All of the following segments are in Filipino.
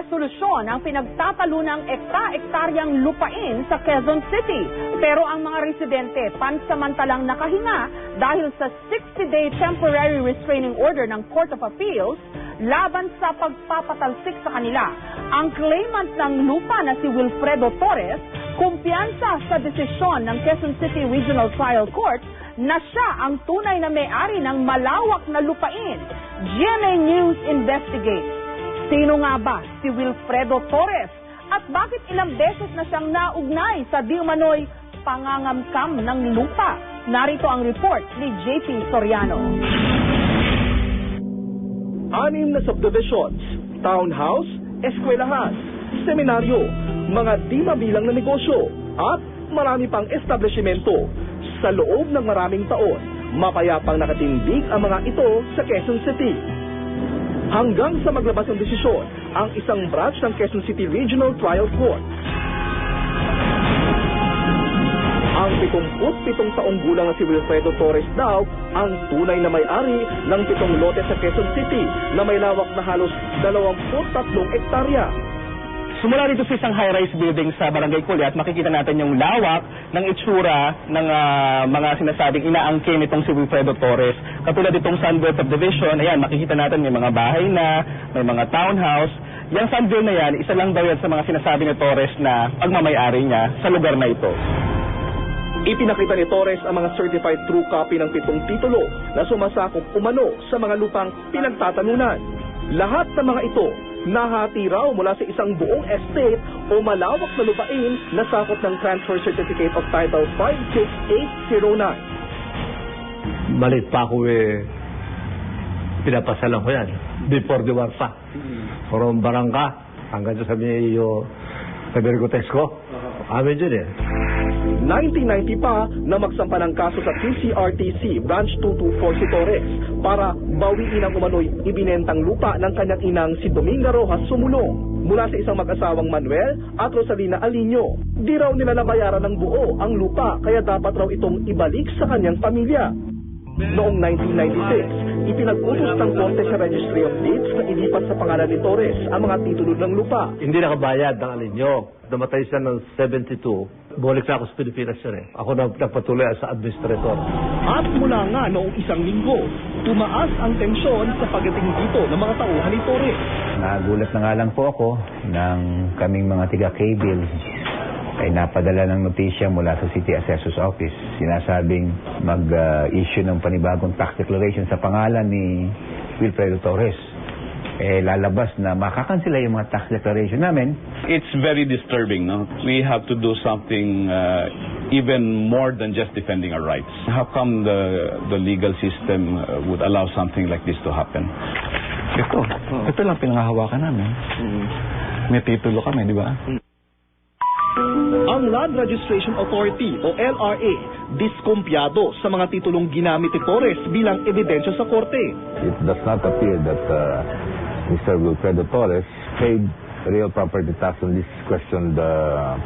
resolusyon ang pinagtatalunang ekta-ektaryang lupain sa Quezon City. Pero ang mga residente pansamantalang nakahinga dahil sa 60-day temporary restraining order ng Court of Appeals laban sa pagpapatalsik sa kanila. Ang claimant ng lupa na si Wilfredo Torres, kumpiyansa sa desisyon ng Quezon City Regional Trial Court na siya ang tunay na may-ari ng malawak na lupain. GMA News investigates. Sino nga ba si Wilfredo Torres at bakit ilang beses na siyang naugnay sa di umano'y pangangamkam ng lupa? Narito ang report ni JP Soriano. 6 na subdivisions, townhouse, eskwelahan, seminaryo, mga di mabilang na negosyo, at marami pang establishmento. Sa loob ng maraming taon, mapayapang nakatindig ang mga ito sa Quezon City. Hanggang sa maglabas ng desisyon ang isang branch ng Quezon City Regional Trial Court. Ang 77 taong gulang na si Wilfredo Torres daw ang tunay na may-ari ng 7 lote sa Quezon City na may lawak na halos 23 hektarya. Sumula dito sa isang high-rise building sa Barangay Culiat, makikita natin yung lawak ng itsura ng mga sinasabing inaangkin nitong si Wilfredo Torres. Katulad itong Sunville Subdivision, ayan, makikita natin may mga bahay na, may mga townhouse. Yung Sunville na yan, isa lang daw yan sa mga sinasabi ni Torres na pagmamayari niya sa lugar na ito. Ipinakita ni Torres ang mga certified true copy ng 7 titulo na sumasakop umano sa mga lupang pinagtatanunan. Lahat ng mga ito, nahati raw mula sa isang buong estate o malawak na lupain na sakop ng Transfer Certificate of Title 56809. Malit pa ako pinapasalan ko yan. Before the war pa. From Barangka, hanggang sa sabi niyo, sa Bergotesco. Amin dyan 1990 pa na magsampa ng kaso sa QCRTC Branch 224 si Torres para bawiin ang umano'y ibinentang lupa ng kanyang inang si Dominga Rojas Sumulong mula sa isang mag-asawang Manuel at Rosalina Alinio. Di raw nila nabayaran ng buo ang lupa kaya dapat raw itong ibalik sa kanyang pamilya. Noong 1996, ipinag-utos ng Korte sa Registry of Deeds na ilipat sa pangalan ni Torres ang mga titulo ng lupa. Hindi nakabayad ng Alinyo. Namatay siya ng 72. Bumalik na ako sa Pilipinas yun Ako na nagpatuloy sa administrator. At mula nga noong isang linggo, tumaas ang tensyon sa pagdating dito ng mga tauhan ni Torres. Nagulat na nga lang po ako ng kaming mga tiga-K-Bill ay napadala ng notisya mula sa City Assessor's Office. Sinasabing mag-issue ng panibagong tax declaration sa pangalan ni Wilfredo Torres. Lalabas na makakansela yung mga tax declaration namin. It's very disturbing, no? We have to do something even more than just defending our rights. How come the legal system would allow something like this to happen? Ito lang pinangahawakan namin. May titulo kami, di ba? Ang Land Registration Authority o LRA diskumpiyado sa mga titulong ginamit ni Torres bilang ebidensya sa korte. It does not appear that Mr. Wilfredo Torres paid real property tax on this questioned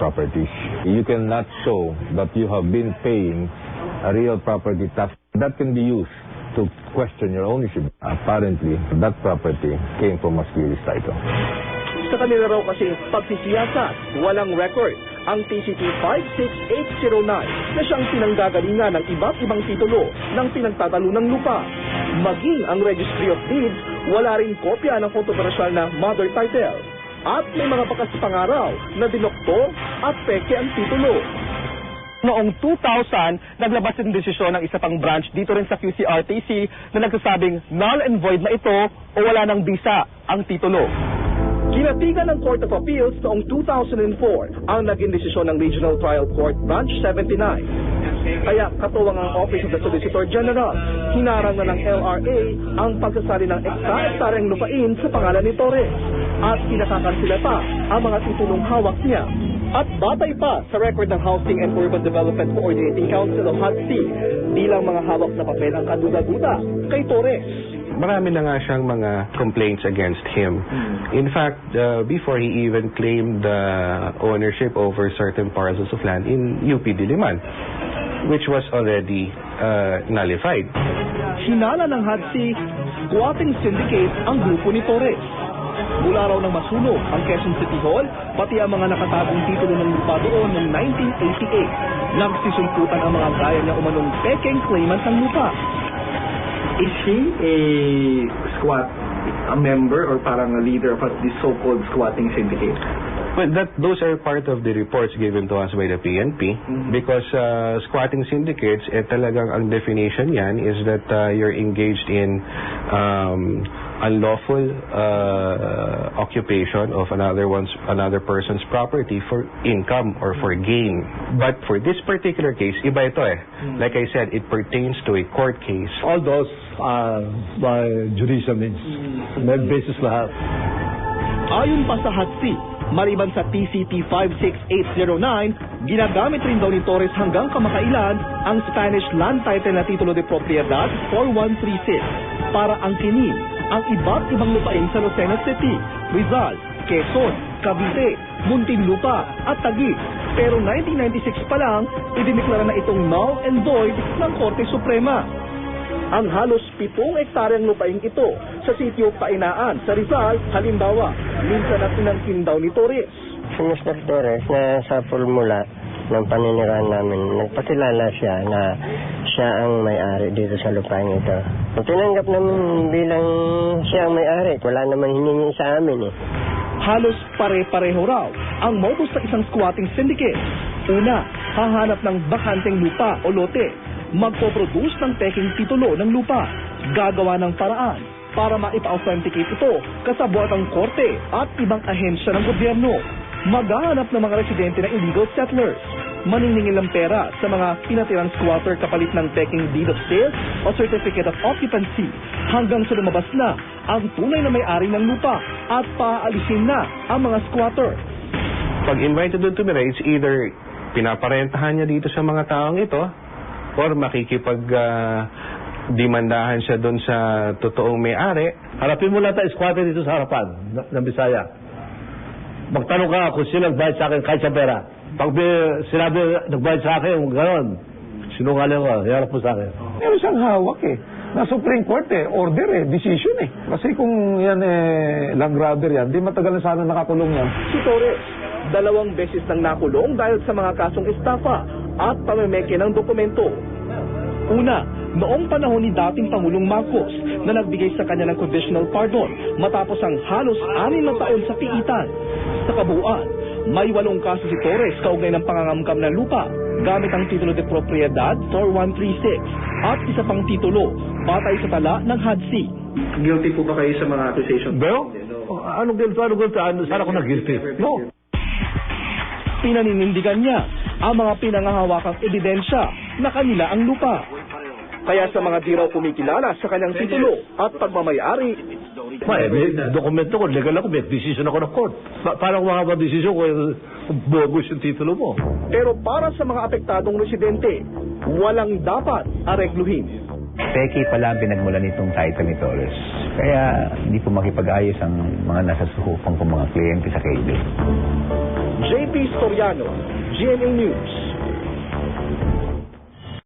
properties. You cannot show that you have been paying a real property tax. That can be used to question your ownership. Apparently, that property came from a spurious title. Sa kanila raw kasi pagsisiyasat, walang record ang TCT 56809 na siyang pinanggagalingan ng iba't ibang titulo ng pinagtatalunang lupa. Maging ang Registry of Deeds, wala rin kopya ng kontrobersyal na mother title. At may mga bakas pangaraw na dinoktor at peke ang titulo. Noong 2000, naglabas ng desisyon ng isa pang branch dito rin sa QCRTC na nagsasabing null and void na ito o wala ng bisa ang titulo. Kinatigan ng Court of Appeals noong 2004 ang naging desisyon ng Regional Trial Court Branch 79. Kaya katuwang ang Office of the Solicitor General, hinarang na ng LRA ang pagsasali ng ekta-ektaryang lupain sa pangalan ni Torres at kinakakansila pa ang mga titulong hawak niya. At batay pa sa record ng Housing and Urban Development Coordinating Council o HUDC, bilang mga hawak sa papel ang kaduda-duda kay Torres. Marami na nga siyang mga complaints against him. In fact, before he even claimed ownership over certain parcels of land in UP Diliman, which was already nullified. Hinala ng HUDC, squatting syndicate ang grupo ni Torres. Mula raw nang masunog ang Quezon City Hall, pati ang mga nakatagong titulo ng lupa doon noong 1988. Nagsisulputan ang mga gaya niya umanong pekeng claimant ng lupa. Is she a member or parang a leader of this so-called squatting syndicate? Well, those are part of the reports given to us by the PNP because squatting syndicates, talagang ang definition yan is that you're engaged in unlawful occupation of another person's property for income or for gain. But for this particular case, iba ito eh. Like I said, it pertains to a court case. All those by judicial means. May basis lahat. Ayon pa sa HADSI, maliban sa TCT 56809, ginagamit rin daw ni Torres hanggang kamakailan ang Spanish land title na Titulo de Propiedad 4136 para angkinin ang iba't ibang lupain sa Lucena City, Rizal, Quezon, Cavite, Muntinlupa at Taguig. Pero 1996 pa lang, idineklara na itong null and void ng Korte Suprema. Ang halos 7 hektaryang lupain ito sa sitio Painaan sa Rizal, halimbawa, minsan na inangkin daw ni Torres. Si Mr. Torres na sa formula ng paniniraan namin, nagpakilala siya na siya ang may-ari dito sa lupain ito. Tinanggap namin bilang siya ang may-ari, wala naman hiningi sa amin eh. Halos pare-pareho raw ang modus ng isang squatting syndicate. Una, hahanap ng bakanteng lupa o lote, magpo-produce ng peking titulo ng lupa, gagawa ng paraan para maipa-authenticate ito kasabwat ang korte at ibang ahensya ng gobyerno, maghahanap ng mga residente ng illegal settlers, maniningil ng pera sa mga pinatirang squatter kapalit ng peking deed of sale o certificate of occupancy hanggang sa lumabas na ang tunay na may-ari ng lupa at paalisin na ang mga squatter. Pag invited doon to it's either pinaparentahan niya dito sa mga taong ito or makikipag-dimandahan siya doon sa totoong may-ari. Harapin mo lang tayo squatter dito sa harapan ng Bisaya. Magtanong ka kung sino nagbayad sa akin kahit sa pera. Pag sinabi nagbayad sa akin, gano'n, sinungaling ko, harap po sa akin. Meron siyang hawak eh. Na Supreme Court eh, order eh, decision eh. Kasi kung yan land grabber yan, di matagal na sana nakakulong yan. Si Torres, 2 beses nang nakulong dahil sa mga kasong estafa at pamemeke ng dokumento. Una, noong panahon ni dating Pangulong Marcos na nagbigay sa kanya ng conditional pardon matapos ang halos 6 na taon sa piitan. Sa kabuuan, may 8 kaso si Torres kaugnay ng pangangamkam ng lupa gamit ang Titulo de Propiedad 4136 at isa pang titulo batay sa tala ng HADSI. Guilty po ba kayo sa mga accusations? Pero, anong guilty? Sana ko na-guilty? No. Pinaninindigan niya ang mga pinangahawakang ebidensya na kanila ang lupa. Kaya sa mga di raw kumikilala sa kanyang titulo at pagmamayari, May dokumento ko, legal ako, may decision ako ng court. Paano ko makapag-decision kung bogus yung titulo mo? pero para sa mga apektadong residente, walang dapat aregluhin. Peki pala ang pinagmula nitong title ni Torres. Kaya hindi po makipag-ayos ang mga nasa sukupan kong mga kliyente sa cable. JP Storiano, GMA News.